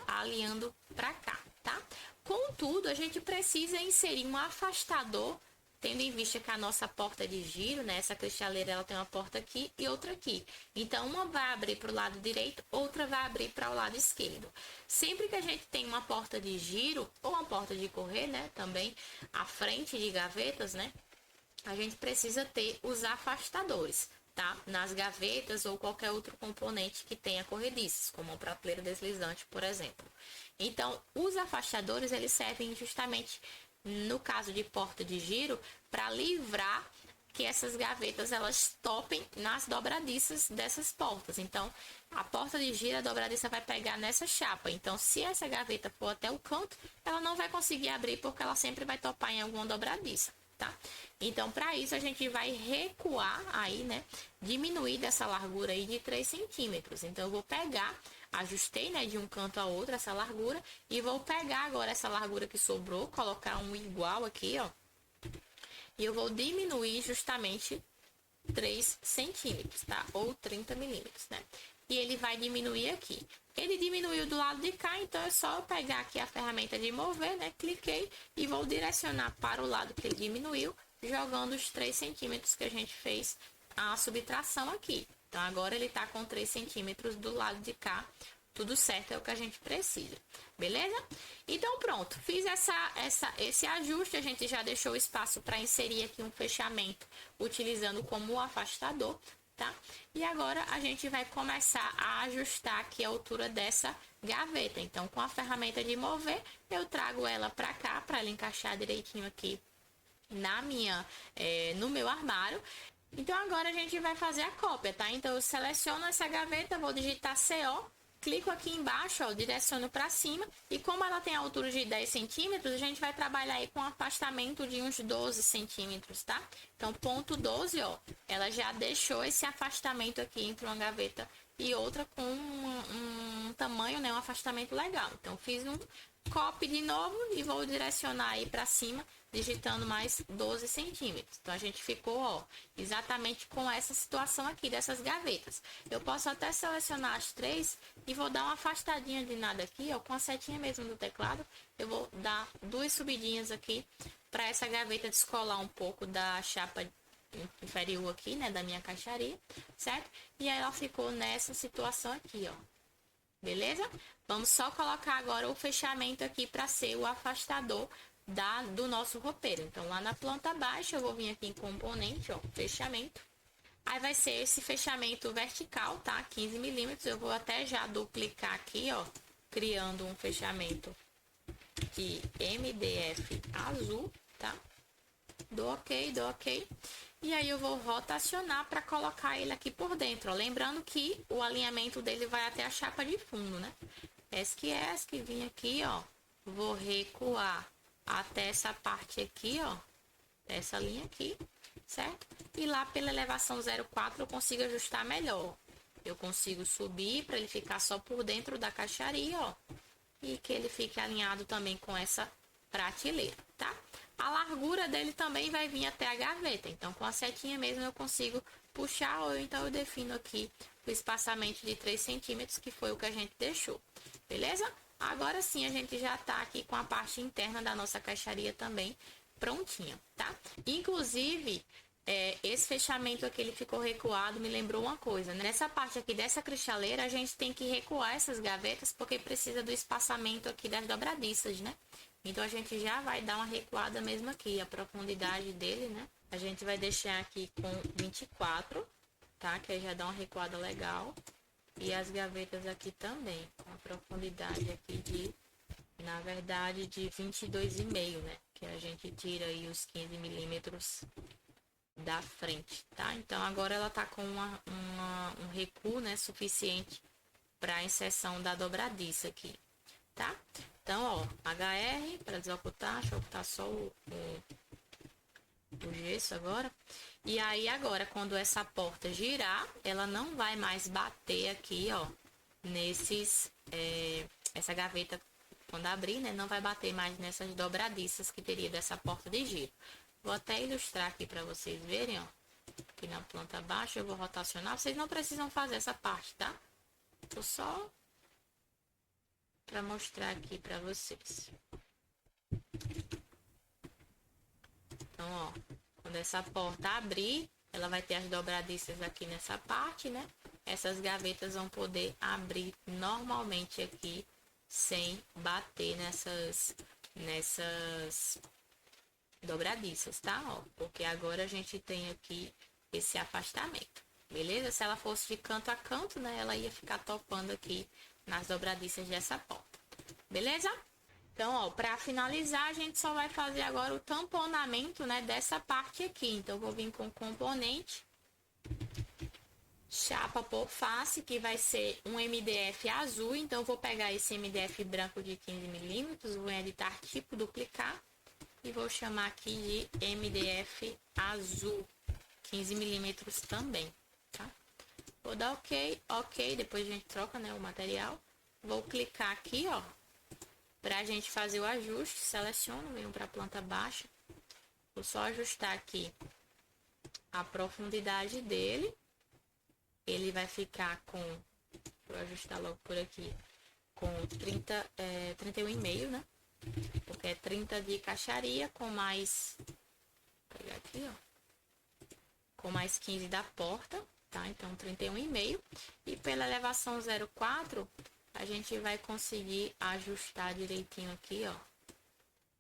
alinhando para cá, tá? Contudo, a gente precisa inserir um afastador, tendo em vista que a nossa porta de giro, né? Essa cristaleira ela tem uma porta aqui e outra aqui. Então, uma vai abrir para o lado direito, outra vai abrir para o lado esquerdo. Sempre que a gente tem uma porta de giro ou uma porta de correr, né? Também à frente de gavetas, né? A gente precisa ter os afastadores, tá? Nas gavetas ou qualquer outro componente que tenha corrediças, como uma prateleira deslizante, por exemplo. Então, os afastadores, eles servem justamente no caso de porta de giro, para livrar que essas gavetas elas topem nas dobradiças dessas portas. Então, a porta de giro, a dobradiça vai pegar nessa chapa. Então, se essa gaveta for até o canto, ela não vai conseguir abrir porque ela sempre vai topar em alguma dobradiça, tá? Então, para isso, a gente vai recuar aí, né? Diminuir dessa largura aí de 3 centímetros. Então, eu vou pegar, ajustei, né, de um canto a outro essa largura e vou pegar agora essa largura que sobrou, colocar um igual aqui, ó. E eu vou diminuir justamente 3 centímetros, tá? Ou 30 milímetros, né? E ele vai diminuir aqui. Ele diminuiu do lado de cá, então é só eu pegar aqui a ferramenta de mover, né? Cliquei e vou direcionar para o lado que ele diminuiu, jogando os 3 centímetros que a gente fez a subtração aqui. Então, agora ele tá com 3 centímetros do lado de cá. Tudo certo, é o que a gente precisa. Beleza? Então, pronto. Fiz esse ajuste. A gente já deixou espaço para inserir aqui um fechamento, utilizando como afastador, tá? E agora, a gente vai começar a ajustar aqui a altura dessa gaveta. Então, com a ferramenta de mover, eu trago ela para cá, para ela encaixar direitinho aqui no meu armário. Então, agora a gente vai fazer a cópia, tá? Então, eu seleciono essa gaveta, vou digitar CO, clico aqui embaixo, ó, direciono para cima, e como ela tem a altura de 10 centímetros, a gente vai trabalhar aí com um afastamento de uns 12 centímetros, tá? Então, ponto 12, ó, ela já deixou esse afastamento aqui entre uma gaveta e outra com um tamanho, né, um afastamento legal. Então, fiz um copy de novo e vou direcionar aí para cima, digitando mais 12 centímetros. Então, a gente ficou, ó, exatamente com essa situação aqui dessas gavetas. Eu posso até selecionar as 3 e vou dar uma afastadinha de nada aqui, ó, com a setinha mesmo do teclado. Eu vou dar 2 subidinhas aqui para essa gaveta descolar um pouco da chapa inferior aqui, né, da minha caixaria, certo? E aí ela ficou nessa situação aqui, ó. Beleza? Vamos só colocar agora o fechamento aqui para ser o afastador do nosso roupeiro. Então, lá na planta baixa, eu vou vir aqui em componente, ó, fechamento. Aí vai ser esse fechamento vertical, tá? 15 milímetros. Eu vou até já duplicar aqui, ó, criando um fechamento de MDF azul, tá? Dou ok. E aí eu vou rotacionar para colocar ele aqui por dentro, ó. Lembrando que o alinhamento dele vai até a chapa de fundo, né? ESC, vim aqui, ó, vou recuar até essa parte aqui, ó, essa linha aqui, certo? E lá pela elevação 04 eu consigo ajustar melhor. Eu consigo subir para ele ficar só por dentro da caixaria, ó, e que ele fique alinhado também com essa prateleira, tá? A largura dele também vai vir até a gaveta, então com a setinha mesmo eu consigo puxar, ou então eu defino aqui o espaçamento de 3 centímetros, que foi o que a gente deixou, beleza? Agora sim, a gente já tá aqui com a parte interna da nossa caixaria também prontinha, tá? Inclusive, esse fechamento aqui ele ficou recuado, me lembrou uma coisa. Nessa parte aqui dessa cristaleira, a gente tem que recuar essas gavetas, porque precisa do espaçamento aqui das dobradiças, né? Então, a gente já vai dar uma recuada mesmo aqui, a profundidade dele, né? A gente vai deixar aqui com 24, tá? Que aí já dá uma recuada legal. E as gavetas aqui também, com a profundidade aqui de, na verdade, de 22,5, né? Que a gente tira aí os 15 milímetros da frente, tá? Então, agora ela tá com um recuo, né, suficiente para a inserção da dobradiça aqui, tá? Então, ó, HR para desocultar, deixa eu ocultar só o gesso agora. E aí, agora, quando essa porta girar, ela não vai mais bater aqui, ó, essa gaveta, quando abrir, né, não vai bater mais nessas dobradiças que teria dessa porta de giro. Vou até ilustrar aqui para vocês verem, ó. Aqui na planta baixa eu vou rotacionar. Vocês não precisam fazer essa parte, tá? Tô só para mostrar aqui para vocês. Então, ó, quando essa porta abrir, ela vai ter as dobradiças aqui nessa parte, né? Essas gavetas vão poder abrir normalmente aqui, sem bater nessas dobradiças, tá? Ó, porque agora a gente tem aqui esse afastamento, beleza? Se ela fosse de canto a canto, né, ela ia ficar topando aqui nas dobradiças dessa porta, beleza? Então, ó, para finalizar, a gente só vai fazer agora o tamponamento, né, dessa parte aqui. Então, eu vou vir com o componente chapa por face, que vai ser um MDF azul. Então, eu vou pegar esse MDF branco de 15 milímetros, vou editar tipo, duplicar. E vou chamar aqui de MDF azul, 15 milímetros também, tá? Vou dar ok, depois a gente troca, né, o material. Vou clicar aqui, ó, pra gente fazer o ajuste. Seleciono, venho pra planta baixa. Vou só ajustar aqui a profundidade dele. Ele vai ficar com, vou ajustar logo por aqui, com 31,5, né? Porque é 30 de caixaria com mais, vou pegar aqui, ó, com mais 15 da porta, tá? Então, 31,5. E pela elevação 0,4, a gente vai conseguir ajustar direitinho aqui, ó,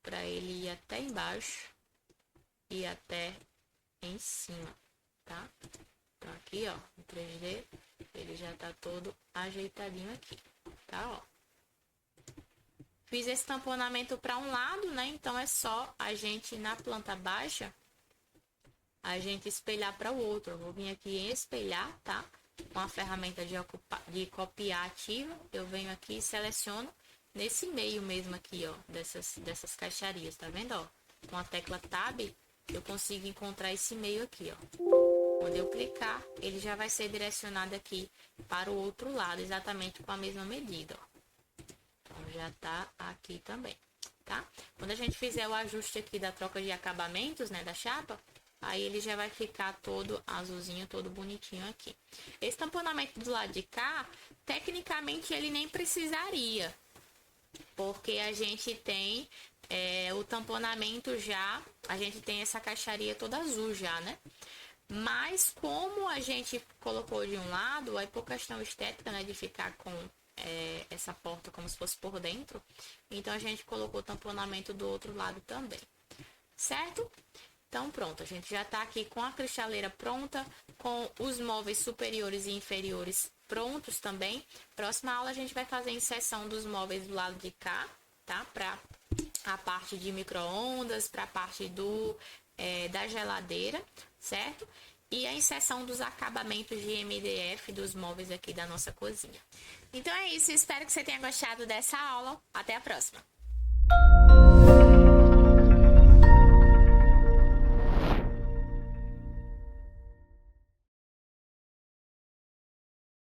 para ele ir até embaixo e até em cima, tá? Então, aqui, ó, no 3D, ele já tá todo ajeitadinho aqui, tá, ó. Fiz esse tamponamento para um lado, né? Então, é só a gente, na planta baixa, a gente espelhar para o outro. Eu vou vir aqui em espelhar, tá? Com a ferramenta de copiar ativa, eu venho aqui e seleciono nesse meio mesmo aqui, ó, dessas caixarias, tá vendo, ó? Com a tecla Tab, eu consigo encontrar esse meio aqui, ó. Quando eu clicar, ele já vai ser direcionado aqui para o outro lado, exatamente com a mesma medida, ó. Então, já tá aqui também, tá? Quando a gente fizer o ajuste aqui da troca de acabamentos, né, da chapa, aí ele já vai ficar todo azulzinho, todo bonitinho aqui. Esse tamponamento do lado de cá, tecnicamente ele nem precisaria, porque a gente tem o tamponamento já, a gente tem essa caixaria toda azul já, né? Mas como a gente colocou de um lado, aí por questão estética, né, de ficar com essa porta como se fosse por dentro, então a gente colocou o tamponamento do outro lado também, certo? Então pronto, a gente já tá aqui com a cristaleira pronta, com os móveis superiores e inferiores prontos também. Próxima aula a gente vai fazer a inserção dos móveis do lado de cá, tá? Para a parte de micro-ondas, para a parte da geladeira, certo? E a inserção dos acabamentos de MDF dos móveis aqui da nossa cozinha. Então é isso, espero que você tenha gostado dessa aula. Até a próxima!